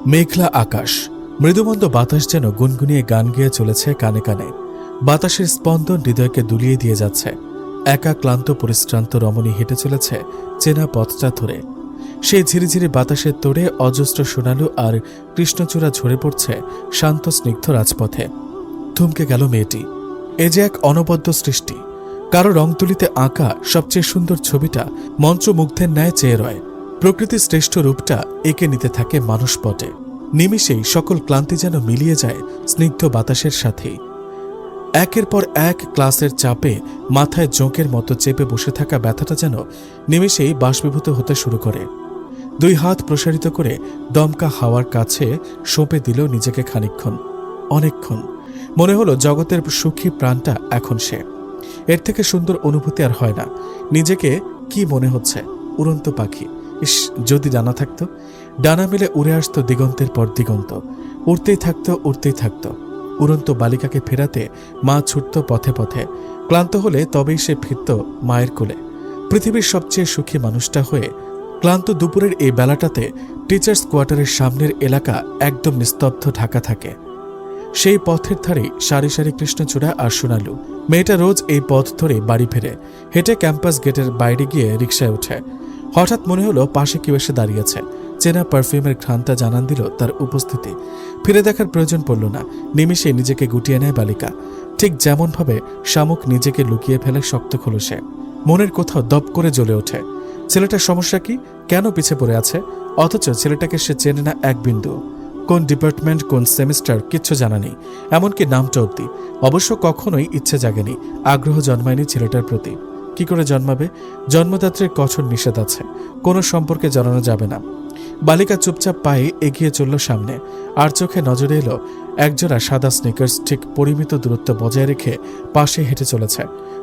মেঘলা আকাশ, মৃদুমন্দ বাতাস যেন গুনগুনিয়ে গান গেয়ে চলেছে কানে কানে। বাতাসের স্পন্দন হৃদয়কে দুলিয়ে দিয়ে যাচ্ছে। একা ক্লান্ত পরিশ্রান্ত রমণী হেঁটে চলেছে চেনা পথটা ধরে। সেই ঝিরিঝিরি বাতাসের তোড়ে অজস্র সোনালু আর কৃষ্ণচূড়া ঝরে পড়ছে শান্ত স্নিগ্ধ রাজপথে। থমকে গেল মেয়েটি। এ যে এক অনবদ্য সৃষ্টি। কারো রংতুলিতে আঁকা সবচেয়ে সুন্দর ছবিটা মন্ত্রমুগ্ধের ন্যায় চেয়ে রয়। প্রকৃতির শ্রেষ্ঠ রূপটা এঁকে নিতে থাকে মানুষপটে। নিমিষেই সকল ক্লান্তি যেন মিলিয়ে যায় স্নিগ্ধ বাতাসের সাথেই। একের পর এক ক্লাসের চাপে মাথায় জোঁকের মতো চেপে বসে থাকা ব্যথাটা যেন নিমিষেই বাষ্পীভূত হতে শুরু করে। দুই হাত প্রসারিত করে দমকা হাওয়ার কাছে সঁপে দিল নিজেকে খানিকক্ষণ, অনেকক্ষণ। মনে হলো জগতের সুখী প্রাণটা এখন সে। এর থেকে সুন্দর অনুভূতি আর হয় না। নিজেকে কি মনে হচ্ছে? উড়ন্ত পাখি। ইস, যদি ডানা থাকতো, ডানা মেলে উড়ে আসতো দিগন্তের পর দিগন্ত। উড়তেই থাকতো, উড়তেই থাকতো। উড়ন্ত বালিকাকে ফেরাতে মা ছুটত পথে পথে। ক্লান্ত হলে তবেই সে ফিরত মায়ের কোলে। পৃথিবীর সবচেয়ে সুখী মানুষটা হয়ে ক্লান্ত দুপুরের এই বেলাটাতে টিচার্স কোয়ার্টারের সামনের এলাকা একদম নিস্তব্ধ ঢাকা থাকে। সেই পথের ধারেই সারি সারি কৃষ্ণচূড়া আর সোনালু। মেয়েটা রোজ এই পথ ধরে বাড়ি ফেরে। হেঁটে ক্যাম্পাস গেটের বাইরে গিয়ে রিকশায় ওঠে। হঠাৎ মনে হলো পাশে কেউ এসে দাঁড়িয়েছে। চেনা পারফিউমের ঘ্রাণটা জানান দিল তার উপস্থিতি। ফিরে দেখার প্রয়োজন পড়ল না। নিমিষে নিজেকে গুটিয়ে নেয় বালিকা, ঠিক যেমনভাবে শামুক নিজেকে লুকিয়ে ফেলে শক্ত খোলসে। মনের কোথাও দপ করে জ্বলে ওঠে। ছেলেটার সমস্যা কি? কেন পিছে পড়ে আছে? অথচ ছেলেটাকে সে চেনে না এক বিন্দু। কোন ডিপার্টমেন্ট, কোন সেমিস্টার কিচ্ছু জানা নেই, এমনকি নামটা অব্দি। অবশ্য কখনোই ইচ্ছে জাগেনি, আগ্রহ জন্মায়নি ছেলেটার প্রতি। কি করে জন্মাবে? জন্মদাত্রীর কঠোর নিষেধ আছে, কোনো সম্পর্কে জড়ানো যাবে না। বালিকা চুপচাপ পায়ে এগিয়ে চলল সামনে। আর চোখে নজরে এলো একজোড়া সাদা স্নিকার্স ঠিক পরিমিত দূরত্ব বজায় রেখে পাশে হেঁটে চলেছে।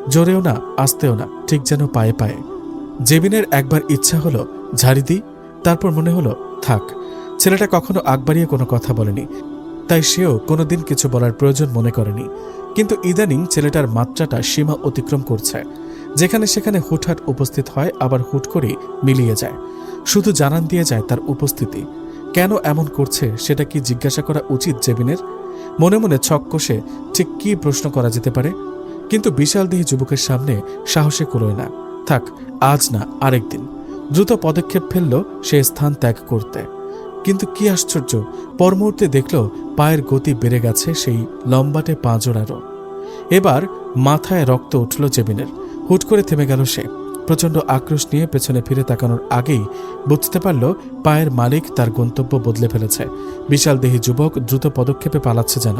জোরেও না, আস্তেও না, ঠিক যেন পায়ে পায়ে। জেবিনের একবার ইচ্ছা হলো ঝাড়ি দিই, তারপর মনে হলো থাক। ছেলেটা কখনো আগ বাড়িয়ে কোনো কথা বলেনি, তাই সেও কোনোদিন কিছু বলার প্রয়োজন মনে করেনি। কিন্তু ইদানিং ছেলেটার মাত্রাটা সীমা অতিক্রম করছে। যেখানে সেখানে হুটহাট উপস্থিত হয়, আবার হুট করেই মিলিয়ে যায়। শুধু জানান দিয়ে যায় তার উপস্থিতি। কেন এমন করছে সেটা কি জিজ্ঞাসা করা উচিত জেবিনের? মনে মনে ছক কষে ঠিক কি প্রশ্ন করা যেতে পারে, কিন্তু বিশালদেহী যুবকের সামনে সাহসে কুলোয় না। থাক, আজ না, আরেকদিন। দ্রুত পদক্ষেপ ফেলল সে স্থান ত্যাগ করতে। কিন্তু কি আশ্চর্য, পর মুহূর্তে দেখল পায়ের গতি বেড়ে গেছে সেই লম্বাটে পাঁজরারও। এবার মাথায় রক্ত উঠল জেবিনের। হুট করে থেমে গেল সে। প্রচণ্ড আক্রোশ নিয়ে পেছনে ফিরে তাকানোর আগেই বুঝতে পারল পায়ের মালিক তার গন্তব্য বদলে ফেলেছে। বিশাল দেহী যুবক দ্রুত পদক্ষেপে পালাচ্ছে যেন।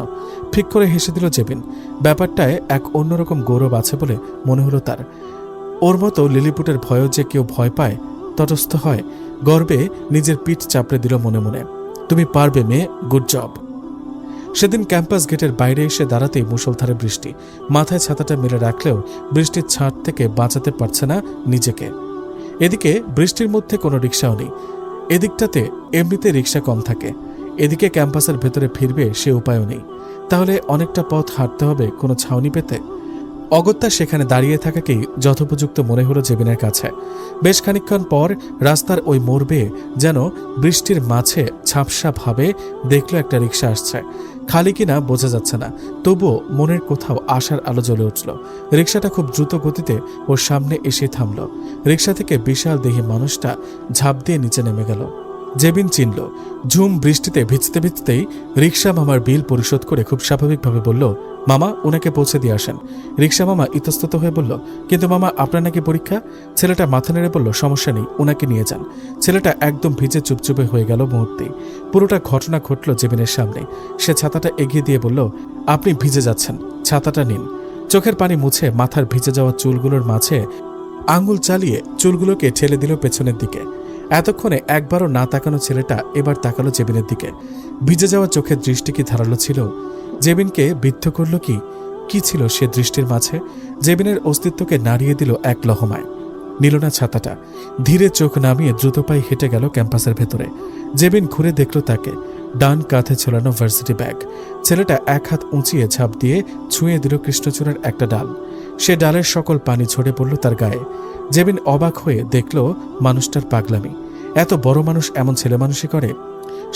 ঠিক করে হেসে দিল জেবিন। ব্যাপারটায় এক অন্যরকম গৌরব আছে বলে মনে হলো তার। ওর মতো লিলিপুটের ভয়ও যে কেউ ভয় পায়, তটস্থ হয়, গর্বে নিজের পিঠ চাপড়ে দিল মনে মনে। তুমি পারবে মেয়ে, গুড জব। সেদিন ক্যাম্পাস গেটের বাইরে এসে দাঁড়াতেই মুষলধারে বৃষ্টি। মাথায় ছাতাটা মেলে রাখলেও বৃষ্টির ছাঁট থেকে বাঁচাতে পারছে না নিজেকে। এদিকে বৃষ্টির মধ্যে কোনো রিক্সাও নেই। এদিকটাতে এমনিতে রিক্সা কম থাকে। এদিকে ক্যাম্পাসের ভেতরে ফিরবে সে উপায়ও নেই। তাহলে অনেকটা পথ হাঁটতে হবে কোনো ছাউনি পেতে। অগত্যা সেখানে দাঁড়িয়ে থাকাকেই যথোপযুক্ত মনে হলো জেবিনের কাছে। বেশ খানিকক্ষণ পর রাস্তার ওই মোড় বেয়ে যেন বৃষ্টির মাঝে ঝাপসা ভাবে দেখলো একটা রিক্সা আসছে। খালি কিনা বোঝা যাচ্ছে না, তবুও মনের কোথাও আশার আলো জ্বলে উঠল। রিক্সাটা খুব দ্রুত গতিতে ওর সামনে এসে থামল। রিক্সা থেকে বিশাল দেহী মানুষটা ঝাঁপ দিয়ে নিচে নেমে গেল। জেবিন চিনল। ঝুম বৃষ্টিতে ভিজতে ভিজতেই রিক্সা মামার বিল পরিশোধ করে খুব স্বাভাবিকভাবে বলল, মামা, ওনাকে পৌঁছে দিয়ে আসেন। রিক্সা মামা ইতস্তত হয়ে বলল, কিন্তু মামা, আপনার নাকি পরীক্ষা? ছেলেটা মাথা নেড়ে বলল, সমস্যা নেই, ওনাকে নিয়ে যান। ছেলেটা একদম ভিজে চুপচুপে হয়ে গেল মুহূর্তেই। পুরোটা ঘটনা ঘটল জেবিনের সামনে। সে ছাতাটা এগিয়ে দিয়ে বলল, আপনি ভিজে যাচ্ছেন, ছাতাটা নিন। চোখের পানি মুছে মাথার ভিজে যাওয়া চুলগুলোর মাঝে আঙুল চালিয়ে চুলগুলোকে ঠেলে দিল পেছনের দিকে। এতক্ষণে একবারও না তাকানো ছেলেটা এবার তাকালো জেবিনের দিকে। ভিজে যাওয়া চোখের দৃষ্টি কি ধারালো ছিল? জেবিনকে বিদ্ধ করল কি? কি ছিল সে দৃষ্টির মাঝে? জেবিনের অস্তিত্বকে নাড়িয়ে দিল এক লহমায়। নিল না ছাতাটা। ধীরে চোখ নামিয়ে দ্রুত পায়ে হেঁটে গেল ক্যাম্পাসের ভেতরে। জেবিন ঘুরে দেখল তাকে। ডান কাঁধে ঝোলানো ভার্সিটি ব্যাগ। ছেলেটা এক হাত উঁচিয়ে ঝাঁপ দিয়ে ছুঁয়ে দিল কৃষ্ণচূড়ার একটা ডাল। সে ডালের সকল পানি ঝরে পড়ল তার গায়ে। জেবিন অবাক হয়ে দেখল মানুষটার পাগলামি। এত বড় মানুষ এমন ছেলে মানুষই করে?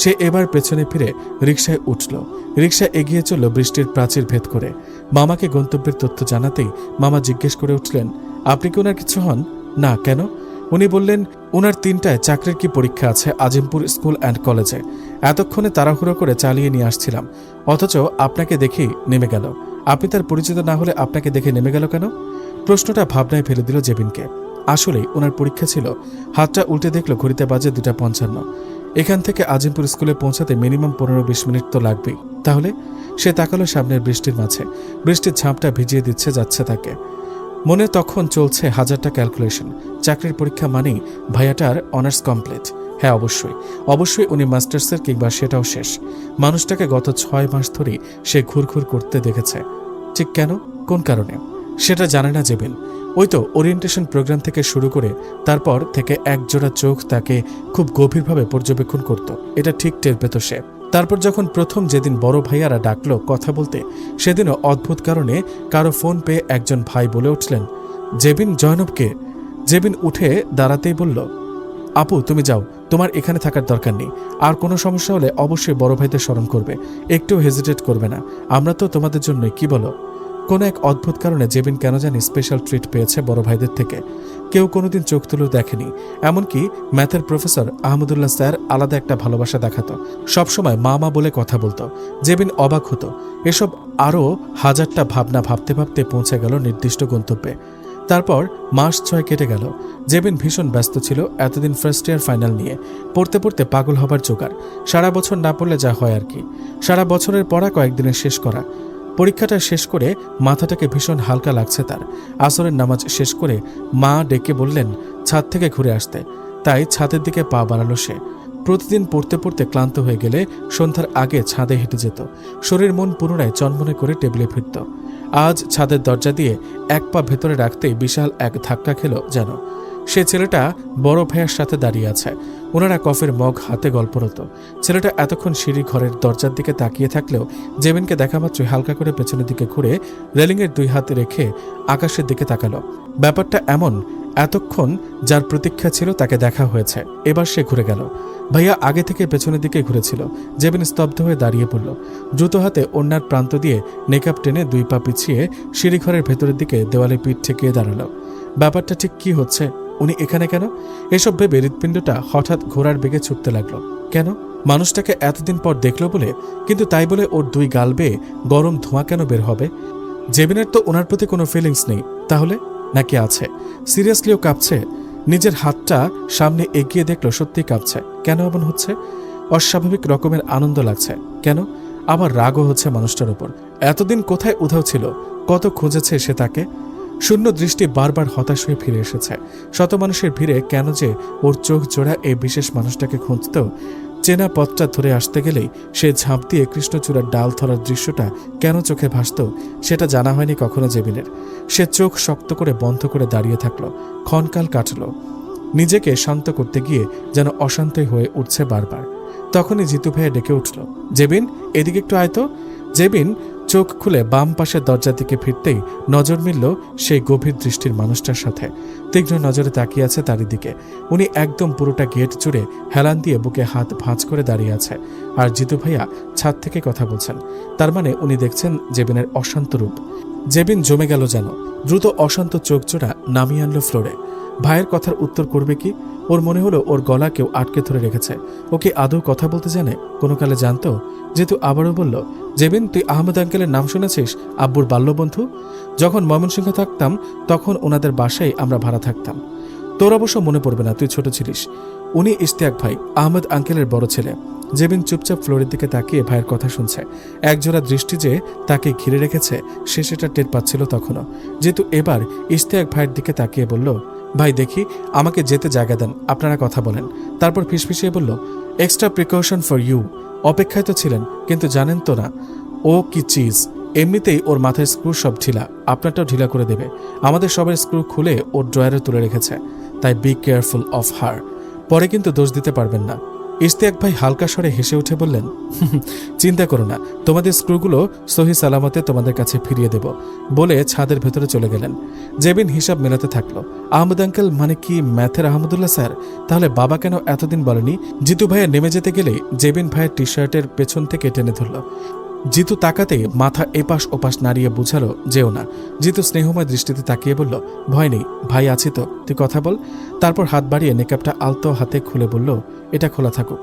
সে এবার পেছনে ফিরে রিকশায় উঠল। রিকশা এগিয়ে চলল বৃষ্টির প্রাচীর ভেদ করে। মামাকে গন্তব্যের তথ্য জানাতেই মামা জিজ্ঞেস করে উঠলেন, আপনি কি ওনার কিছু হন? না, কেন? উনি বললেন, ওনার 3টায় চাকরির কি পরীক্ষা আছে আজিমপুর স্কুল অ্যান্ড কলেজে। এতক্ষণে তাড়াহুড়ো করে চালিয়ে নিয়ে আসছিলাম, অথচ আপনাকে দেখেই নেমে গেল। আপনি তার পরিচিত না হলে আপনাকে দেখে নেমে গেল কেন? প্রশ্নটা ভাবনায় ফেলে দিল জেবিনকে। আসলেই ওনার পরীক্ষা ছিল। হাতটা উল্টে দেখল ঘড়িতে বাজে 2:55। এখান থেকে আজিমপুর স্কুলে পৌঁছাতে মিনিমাম 15-20 মিনিট তো লাগবেই। তাহলে সে তাকালো সামনের বৃষ্টির মাঝে। বৃষ্টির ঝাপটা ভিজিয়ে দিচ্ছে যাচ্ছে তাকে। মনে তখন চলছে হাজারটা ক্যালকুলেশন। চাকরির পরীক্ষা মানেই ভাইয়াটার অনার্স কমপ্লিট। হ্যাঁ, অবশ্যই উনি মাস্টার্সের, কিংবা সেটাও শেষ। মানুষটাকে গত 6 মাস ধরেই সে ঘুরঘুর করতে দেখেছে। ঠিক কেন, কোন কারণে সেটা জানে না জেবিন। ওই তো ওরিয়েন্টেশন প্রোগ্রাম থেকে শুরু করে তারপর থেকে একজোড়া চোখ তাকে খুব গভীরভাবে পর্যবেক্ষণ করত। এটা ঠিক টের পেত সে। তারপর যখন প্রথম যেদিন বড় ভাইয়ারা ডাকলো কথা বলতে, সেদিনও অদ্ভুত কারণে কারো ফোন পেয়ে একজন ভাই বলে উঠলেন, জেবিন জয়নবকে। জেবিন উঠে দাঁড়াতেই বলল, আপু তুমি যাও, তোমার এখানে থাকার দরকার নেই। আর কোনো সমস্যা হলে অবশ্যই বড় ভাইদের স্মরণ করবে, একটু হেজিটেট করবে না। আমরা তো তোমাদের জন্যই, কি বলো? কোনো এক অদ্ভুত কারণে জেবিন কেন জানি স্পেশাল ট্রিট পেয়েছে বড় ভাইদের থেকে। কেউ কোনোদিন চোখ তুলেও দেখেনি। এমনকি ম্যাথের প্রফেসর আহমদুল্লাহ স্যার আলাদা একটা ভালোবাসা দেখাতো, সবসময় মা মা বলে কথা বলতো। জেবিন অবাক হতো। এসব আরও হাজারটা ভাবনা ভাবতে ভাবতে পৌঁছে গেল নির্দিষ্ট গন্তব্যে। তারপর মাস 6 কেটে গেল। জেবিন ভীষণ ব্যস্ত ছিল এতদিন ফার্স্ট ইয়ার ফাইনাল নিয়ে। পড়তে পড়তে পাগল হবার জোগাড়। সারা বছর না পড়লে যা হয় আর কি। সারা বছরের পড়া কয়েকদিনে শেষ করা। পরীক্ষাটা শেষ করে মাথাটাকে ভীষণ হালকা লাগছে তার। আসরের নামাজ শেষ করে মা ডেকে বললেন ছাদ থেকে ঘুরে আসতে। তাই ছাদের দিকে পা বাড়ালো সে। প্রতিদিন পড়তে পড়তে ক্লান্ত হয়ে গেলে সন্ধ্যার আগে ছাদে হেঁটে যেত। শরীর মন পুনরায় চনমনে করে টেবিলে ফিরত। আজ ছাদের দরজা দিয়ে এক পা ভেতরে রাখতেই বিশাল এক ধাক্কা খেল যেন। সে ছেলেটা বড় ভাইয়ের সাথে দাঁড়িয়ে আছে। ওনারা কফির মগ হাতে গল্পরত। ছেলেটা এতক্ষণ সিঁড়ি ঘরের দরজার দিকে তাকিয়ে থাকলেও জেবিনকে দেখা মাত্রই হালকা করে পেছনের দিকে ঘুরে রেলিংয়ের 2 হাত রেখে আকাশের দিকে তাকালো। ব্যাপারটা এমন, এতক্ষণ যার প্রতীক্ষা ছিল তাকে দেখা হয়েছে, এবার সে ঘুরে গেল। ভাইয়া আগে থেকে পেছনের দিকে ঘুরেছিল। জেবিন স্তব্ধ হয়ে দাঁড়িয়ে পড়ল। দ্রুত হাতে ওড়নার প্রান্ত দিয়ে নেকআপ টেনে 2 পা পিছিয়ে সিঁড়িঘরের ভেতরের দিকে দেওয়ালে পিঠ ঠেকিয়ে দাঁড়ালো। ব্যাপারটা ঠিক কি হচ্ছে? উনি এখানে কেন? এসব ভেবে হৃৎপিণ্ডটা হঠাৎ ঘোড়ার বেগে ছুটতে লাগলো। কেন? মানুষটাকে এতদিন পর দেখল বলে? কিন্তু তাই বলে ওর 2 গাল বেয়ে গরম ধোঁয়া কেন বের হবে? জেবিনের তো ওনার প্রতি কোনো ফিলিংস নেই। তাহলে নাকি আছে? সিরিয়াসলিও কাঁপছে। নিজের হাতটা সামনে এগিয়ে দেখলো সত্যি কাঁপছে। কেন এমন হচ্ছে? অস্বাভাবিক রকমের আনন্দ লাগছে। কেন? আবার রাগও হচ্ছে মানুষটার উপর। এতদিন কোথায় উধাও ছিল? কত খুঁজেছে সে তাকে। শূন্য দৃষ্টি বারবার হতাশ হয়ে ফিরে এসেছে। শত মানুষের ভিড়ে কেন যে ওর চোখ জোড়া এই বিশেষ মানুষটাকে খুঁজত। চেনা পথটা ধরে আসতে গেলেই সে ঝাঁপ দিয়ে কৃষ্ণচূড়ার ডাল ধরার দৃশ্যটা কেন চোখে ভাসত সেটা জানা হয়নি কখনো জেবিনের। সে চোখ শক্ত করে বন্ধ করে দাঁড়িয়ে থাকলো। ক্ষণকাল কাটল। নিজেকে শান্ত করতে গিয়ে যেন অশান্তই হয়ে উঠছে বারবার। তখনই জিতু ভাইয়া ডেকে উঠল, জেবিন এদিকে একটু আয় তো। জেবিন চোখ খুলে বাম পাশের দরজার দিকে ফিরতেই নজর মিলল সেই গভীর দৃষ্টির মানুষটার সাথে। তীক্ষ্ণ নজরে তাকিয়ে আছে তারই দিকে। উনি একদম পুরোটা গেট জুড়ে হেলান দিয়ে বুকে হাত ভাঁজ করে দাঁড়িয়ে আছে। আর জিতু ভাইয়া ছাদ থেকে কথা বলছেন। তার মানে উনি দেখছেন জেবিনের অশান্ত রূপ। জেবিন জমে গেল যেন। দ্রুত অশান্ত চোখ জোড়া নামিয়ে আনলো ফ্লোরে। ভাইয়ের কথার উত্তর করবে কি? ওর মনে হলো ওর গলা কেউ আটকে ধরে রেখেছে। ওকে আদৌ কথা বলতে জানে? কোনো কালে জানতো? যেহেতু আবারও বলল, জেবিন তুই আহমেদ আঙ্কেলের নাম শুনেছিস? আব্বুর বাল্যবন্ধু। যখন ময়মনসিংহ থাকতাম তখন ওনাদের বাসায় আমরা ভাড়া থাকতাম। তোর অবশ্য মনে পড়বে না, তুই ছোট ছিলিস। উনি ইশতিয়াক ভাই, আহমেদ আঙ্কেলের বড় ছেলে। জেবিন চুপচাপ ফ্লোরের দিকে তাকিয়ে ভাইয়ের কথা শুনছে। একজোড়া দৃষ্টি যে তাকে ঘিরে রেখেছে সে সেটা টের পাচ্ছিল তখনও। যেহেতু এবার ইশতিয়াক ভাইয়ের দিকে তাকিয়ে বলল, ভাই দেখি আমাকে যেতে জায়গা দেন, আপনারা কথা বলেন। তারপর ফিসফিসিয়ে বলল, এক্সট্রা প্রিকশন ফর ইউ। অপেক্ষায় তো ছিলেন, কিন্তু জানেন তো না ও কি চিজ। এমনিতেই ওর মাথায় স্ক্রু সব ঢিলা, আপনারটাও ঢিলা করে দেবে। আমাদের সবার স্ক্রু খুলে ওর ড্রয়ারে তুলে রেখেছে। তাই বি কেয়ারফুল অফ হার। পরে কিন্তু দোষ দিতে পারবেন না। ইশতিয়াক ভাই হালকা স্বরে হেসে উঠে বললেন, চিন্তা করো না, তোমাদের স্ক্রুগুলো সহি সালামতে তোমাদের কাছে ফিরিয়ে দেব বলে ছাদের ভেতরে চলে গেলেন। জেবিন হিসাব মেলাতে থাকলো। আহমদ আঙ্কেল মানে কি ম্যাথের আহমদুল্লাহ স্যার? তাহলে বাবা কেন এতদিন বলেনি? জিতু ভাইয়া নেমে যেতে গেলেই জেবিন ভাইয়ের টি শার্টের পেছন থেকে টেনে ধরল। জিতু তাকাতেই মাথা এপাশ ওপাশ নাড়িয়ে বুঝালো যেও না। জিতু স্নেহময় দৃষ্টিতে তাকিয়ে বলল, ভয় নেই ভাই, আছি তো, তুই কথা বল। তারপর হাত বাড়িয়ে নেকাবটা আলতো হাতে খুলে বলল, এটা খোলা থাকুক।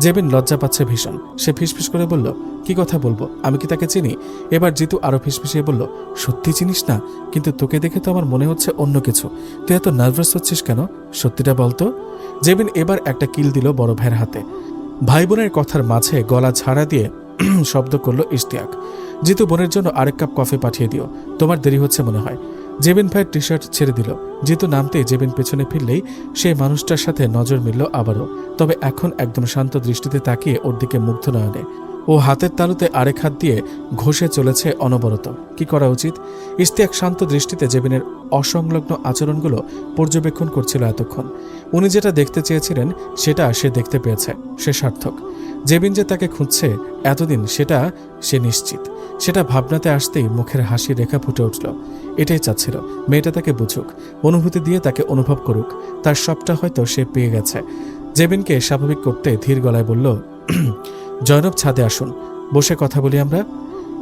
জেবিন লজ্জা পাচ্ছে ভীষণ। সে ফিসফিস করে বলল, কি কথা বলবো? আমি কি তাকে চিনি? এবার জিতু আরো ফিসফিসিয়ে বলল, সত্যি চিনিস না? কিন্তু তোকে দেখে তো আমার মনে হচ্ছে অন্য কিছু। তুই এত নার্ভাস হচ্ছিস কেন? সত্যিটা বলতো। জেবিন এবার একটা কিল দিল বড় ভাইয়ের হাতে। ভাই বোনের কথার মাঝে গলা ঝাড়া দিয়ে শব্দ করল ইশতিয়াক, জিতু বোনের জন্য আরেক কাপ কফি পাঠিয়ে দিও, তোমার দেরি হচ্ছে মনে হয়। জেবিন ভাইয়ের টি শার্ট ছেড়ে দিল। জিতু নামতেই জেবিন পেছনে ফিরলেই সেই মানুষটার সাথে নজর মিলল আবারও, তবে এখন একদম শান্ত দৃষ্টিতে তাকিয়ে ওর দিকে মুগ্ধ নয়নে। ও হাতের তালুতে আরেক হাত দিয়ে ঘষে চলেছে অনবরত। কি করা উচিত? ইশতিয়াক শান্ত দৃষ্টিতে জেবিনের অসংলগ্ন আচরণগুলো পর্যবেক্ষণ করছিল এতক্ষণ। উনি যেটা দেখতে চেয়েছিলেন সেটা সে দেখতে পেয়েছে, সে সার্থক। জেবিন যে তাকে খুঁজছে এতদিন সেটা সে নিশ্চিত। সেটা ভাবনাতে আসতেই মুখের হাসি রেখা ফুটে উঠল। এটাই চাচ্ছিল, মেয়েটা তাকে বুঝুক, অনুভূতি দিয়ে তাকে অনুভব করুক। তার সবটা হয়তো সে পেয়ে গেছে। জেবিনকে স্বাভাবিক করতে ধীর গলায় বলল, জয়নব ছাদে আসুন, বসে কথা বলি আমরা।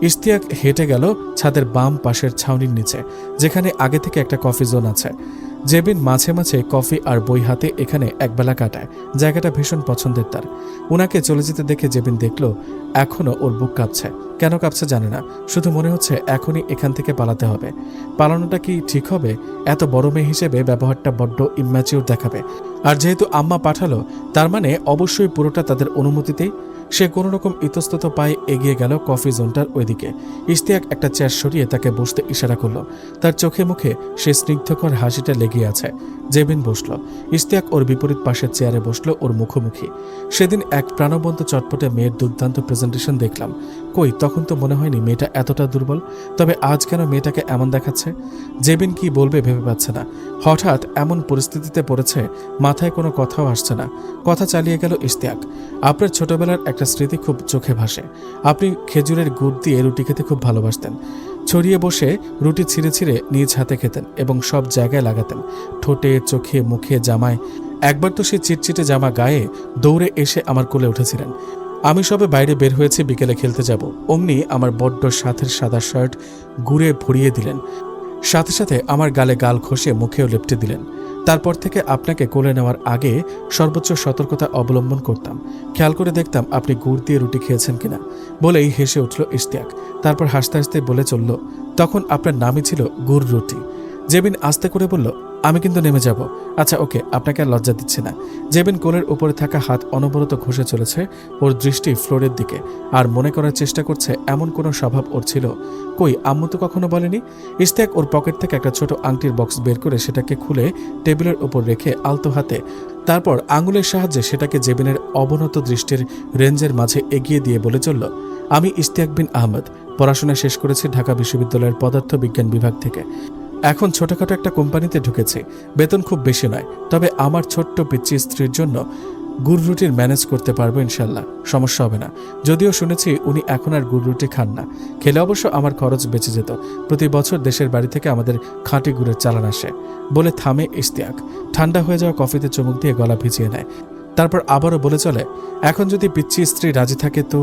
ইশতিয়াক হেঁটে গেল ছাদের বাম পাশের ছাউনির নিচে, যেখানে আগে থেকে একটা কফি জোন আছে। জেবিন মাঝে মাঝে কফি আর বই হাতে এখানে একবেলা কাটায়। জায়গাটা ভীষণ পছন্দের তার। ওনাকে চলে যেতে দেখে জেবিন দেখল এখনও ওর বুক কাঁপছে। কেন কাঁপছে জানে না, শুধু মনে হচ্ছে এখনই এখান থেকে পালাতে হবে। পালানোটা কি ঠিক হবে? এত বড় মেয়ে হিসেবে ব্যবহারটা বড্ড ইম্যাচিউর দেখাবে। আর যেহেতু আম্মা পাঠালো, তার মানে অবশ্যই পুরোটা তাদের অনুমতিতেই। সে কোনো রকম ইতস্তত পায়ে এগিয়ে গেল কফি জোনটার ওইদিকে। ইশতিয়াক একটা চেয়ার সরিয়ে তাকে বসতে ইশারা করলো। তার চোখে মুখে সে স্নিগ্ধকর হাসিটা লেগে আছে। জেবিন বসল। ইশতিয়াক ওর বিপরীত পাশের চেয়ারে বসলো ওর মুখোমুখি। সেদিন এক প্রাণবন্ত চটপটে মেয়ের দুর্দান্ত প্রেজেন্টেশন দেখলাম। কই, তখন তো মনে হয়নি মেয়েটা এতটা দুর্বল। তবে আজ কেন মেয়েটাকে এমন দেখাচ্ছে? জেবিন কি বলবে ভেবে পাচ্ছে না। হঠাৎ এমন পরিস্থিতিতে পড়েছে, মাথায় কোনো কথাও আসছে না। কথা চালিয়ে গেল ইশতিয়াক, আপনার ছোটবেলার একটা স্মৃতি খুব চোখে ভাসে। আপনি খেজুরের গুড় দিয়ে রুটি খেতে খুব ভালোবাসতেন। ছড়িয়ে বসে রুটি ছিঁড়ে ছিঁড়ে নিজ হাতে খেতেন এবং সব জায়গায় লাগাতেন, ঠোঁটে, চোখে, মুখে, জামায়। একবার তো সে চিটচিটে জামা গায়ে দৌড়ে এসে আমার কোলে উঠেছিলেন। আমি সবে বাইরে বের হয়েছি বিকেলে খেলতে যাব, অমনি আমার বড্ড সাথের সাদা শার্ট গুড়ে ভরিয়ে দিলেন। সাথে সাথে আমার গালে গাল ঘষে মুখেও লেপটে দিলেন। তারপর থেকে আপনাকে কোলে নেওয়ার আগে সর্বোচ্চ সতর্কতা অবলম্বন করতাম। খেয়াল করে দেখতাম আপনি গুড় দিয়ে রুটি খেয়েছেন কিনা। বলেই হেসে উঠল ইশতিয়াক। তারপর হাসতে হাসতে বলে চলল, তখন আপনার নামই ছিল গুড় রুটি। জেবিন আস্তে করে বলল, আমি কিন্তু নেমে যাব। আচ্ছা ওকে, আপনাকে আর লজ্জা দিচ্ছে না। জেবিন কোলের উপরে থাকা হাত অনবরত ঘষে চলেছে। ওর দৃষ্টি ফ্লোরের দিকে, আর মনে করার চেষ্টা করছে এমন কোনো স্বভাব ওর ছিল। কই, আম্মু তো কখনো বলেনি। ইশতিয়াক ওর পকেট থেকে একটা ছোট আংটির বক্স বের করে সেটাকে খুলে টেবিলের উপর রেখে আলতো হাতে তারপর আঙুলের সাহায্যে সেটাকে জেবিনের অবনত দৃষ্টির রেঞ্জের মাঝে এগিয়ে দিয়ে বলে চলল, আমি ইশতিয়াক বিন আহমদ, পড়াশোনা শেষ করেছি ঢাকা বিশ্ববিদ্যালয়ের পদার্থ বিজ্ঞান বিভাগ থেকে। এখন ছোটখাটো একটা কোম্পানিতে ঢুকেছি, বেতন খুব বেশি নয়, তবে আমার ছোট্ট পিচ্চি স্ত্রীর জন্য গুড় রুটির ম্যানেজ করতে পারবো ইনশাল্লাহ, সমস্যা হবে না। যদিও শুনেছি উনি এখন আর গুড় রুটি খান না। খেলে অবশ্য আমার খরচ বেঁচে যেত। প্রতি বছর দেশের বাড়ি থেকে আমাদের খাঁটি গুড়ের চালান আসে। বলে থামে ইশতিয়াক। ঠান্ডা হয়ে যাওয়া কফিতে চুমুক দিয়ে গলা ভিজিয়ে নেয়। তারপর আবারও বলে চলে, এখন যদি পিচ্চি স্ত্রী রাজি থাকে তো।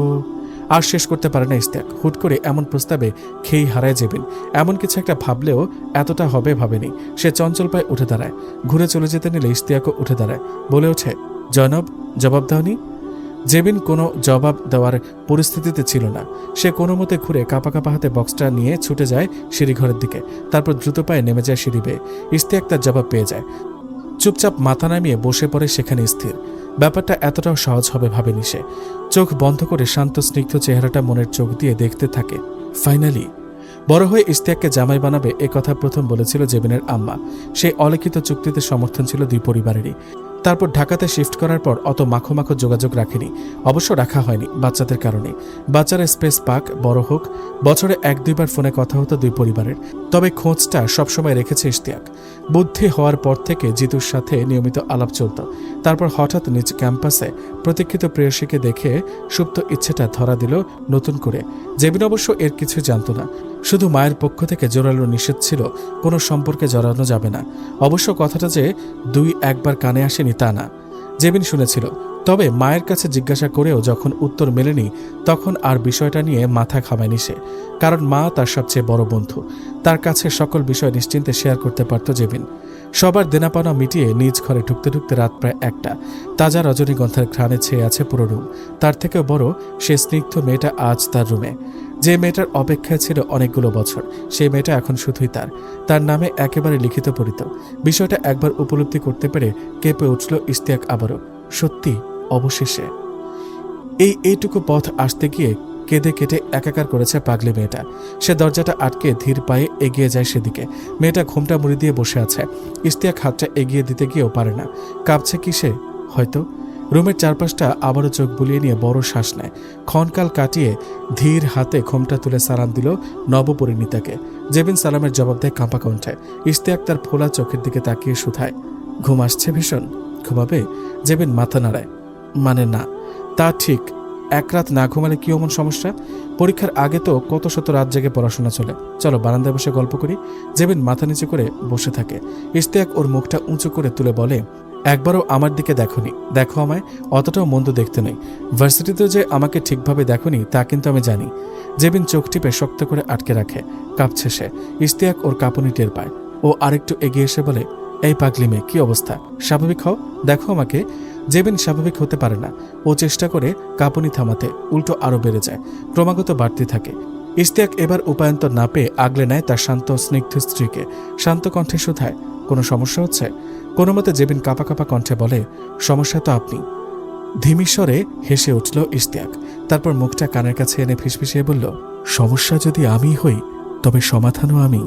আর শেষ করতে পারে না ইশতিয়াক। হুট করে এমন প্রস্তাবে খেই হারায় যাবেন। এমন কিছু একটা ভাবলেও এতটা হবে ভাবেনি। সে চঞ্চল পায়ে উঠে দাঁড়ায়। ঘুরে চলে যেতে নিলে ইশতিয়াকও উঠে দাঁড়ায়। বলে ওঠে, জয়নব, জবাব দাওনি? জেবিন কোনো জবাব দেওয়ার পরিস্থিতিতে ছিল না। সে কোনো মতে ঘুরে কাঁপা কাঁপা হাতে বক্সটা নিয়ে ছুটে যায় সিঁড়িঘরের দিকে। তারপর দ্রুত পায়ে নেমে যায় সিঁড়ি বেয়ে। ইশতিয়াক তার জবাব পেয়ে যায়। চুপচাপ মাথা নামিয়ে বসে পড়ে সেখানে স্থির। ব্যাপারটা এতটাও সহজ হবে ভাবেনি সে। চোখ বন্ধ করে শান্ত স্নিগ্ধ চেহারাটা মনের চোখ দিয়ে দেখতে থাকে। ফাইনালি বড় হয়ে ইশতিয়াককে জামাই বানাবে এ কথা প্রথম বলেছিল জেবিনের আম্মা। সেই অলিখিত চুক্তিতে সমর্থন ছিল দুই পরিবারেরই। তারপর ঢাকাতে শিফট করার পর অত মাখো মাখো যোগাযোগ রাখেনি, অবশ্য রাখা হয়নি বাচ্চাদের কারণে। বাচ্চারা স্পেস পাক, বড় হোক, বছরে 1-2 বার ফোনে কথা হতো দুই পরিবারের। তবে খোঁজটা সবসময় রেখেছে ইশতিয়াক। বুদ্ধি হওয়ার পর থেকে জিতুর সাথে নিয়মিত আলাপ চলত। তারপর হঠাৎ নিজ ক্যাম্পাসে প্রতীক্ষিত প্রেয়সীকে দেখে সুপ্ত ইচ্ছেটা ধরা দিল নতুন করে। জেবিন অবশ্য এর কিছু জানত না, শুধু মায়ের পক্ষ থেকে জোরালো নিষেধ ছিল কোনো সম্পর্কে জড়ানো যাবে না। অবশ্য কথাটা যে 2-1 বার কানে আসেনি তা না, জেবিন শুনেছিল। তবে মায়ের কাছে জিজ্ঞাসা করেও যখন উত্তর মেলেনি, তখন আর বিষয়টা নিয়ে মাথা ঘামায়নি সে। কারণ মা তার সবচেয়ে বড় বন্ধু, তার কাছে সকল বিষয় নিশ্চিন্তে শেয়ার করতে পারত জেবিন। সবার দেনাপানা মিটিয়ে নিজ ঘরে ঢুকতে ঢুকতে রাত প্রায় 1টা। তাজা রজনীগন্ধার ঘ্রাণে ছেয়ে আছে পুরো রুম। তার থেকেও বড় সে স্নিগ্ধ মেয়েটা আজ তার রুমে। যে মেয়েটার অপেক্ষায় ছিল অনেকগুলো বছর, সেই মেয়েটা এখন শুধুই তার নামে একেবারে লিখিত পড়িত। বিষয়টা একবার উপলব্ধি করতে পেরে কেঁপে উঠল ইশতিয়াক আবারও। সত্যি অবশেষে এইটুকু পথ আসতে গিয়ে কেঁদে কেটে একাকার করেছে পাগলি মেয়েটা। সে দরজাটা আটকে ধীর পায়ে এগিয়ে যায় সেদিকে। মেয়েটা ঘোমটা মুড়ি দিয়ে বসে আছে। ইশতিয়াক হাতটা এগিয়ে দিতে গিয়েও পারে না। কাঁপছে কি সে? হয়তো। রুমের চারপাশটা আবারও চোখ বুলিয়ে নিয়ে বড় শ্বাস নেয়। ক্ষণকাল কাটিয়ে ধীর হাতে ঘোমটা তুলে সালাম দিল নবপরিণীতাকে। জেবিন সালামের জবাব দেয় কাঁপা কণ্ঠে। ইশতিয়াক তার ফোলা চোখের দিকে তাকিয়ে শুধায়, ঘুম আসছে ভীষণ? ঘুমাবে? জেবিন মাথা নাড়ায়। মানে না, তা ঠিক। 1 রাত না ঘুমালে কি এমন সমস্যা? পরীক্ষার আগে তো কত শত রাত জেগে পড়াশোনা চলে। চলো বারান্দায় বসে গল্প করি। জেবিন মাথা নিচু করে বসে থাকে। ইশতিয়াক ওর মুখটা উঁচু করে তুলে বলে, একবারও আমার দিকে দেখোনি। দেখো আমায়, অতটাও মন্দ দেখতে নেই। ভার্সিটিতেও যে আমাকে ঠিকভাবে দেখোনি তা কিন্তু আমি জানি। জেবিন চোখ টিপে শক্ত করে আটকে রাখে। কাঁপছে সে। ইশতিয়াক ওর কাঁপুনি টের পায়। ও আরেকটু এগিয়ে এসে বলে, এই পাগলি মেয়ে, কি অবস্থা? স্বাভাবিক হও, দেখো আমাকে। জেবিন স্বাভাবিক হতে পারে না। ও চেষ্টা করে কাঁপুনি থামাতে, উল্টো আরো বেড়ে যায়, ক্রমাগত বাড়তে থাকে। ইশতিয়াক এবার উপায়ন্তর না পেয়ে আগলে নেয় তার শান্ত স্নিগ্ধ স্ত্রীকে। শান্ত কণ্ঠে শুধায়, কোনো সমস্যা হচ্ছে? কোনো মতে জেবিন কাঁপা কাঁপা কণ্ঠে বলে, সমস্যা তো আপনি। ধিমিস্বরে হেসে উঠল ইশতিয়াক। তারপর মুখটা কানের কাছে এনে ফিসফিসিয়ে বলল, সমস্যা যদি আমি হই তবে সমাধানও আমি।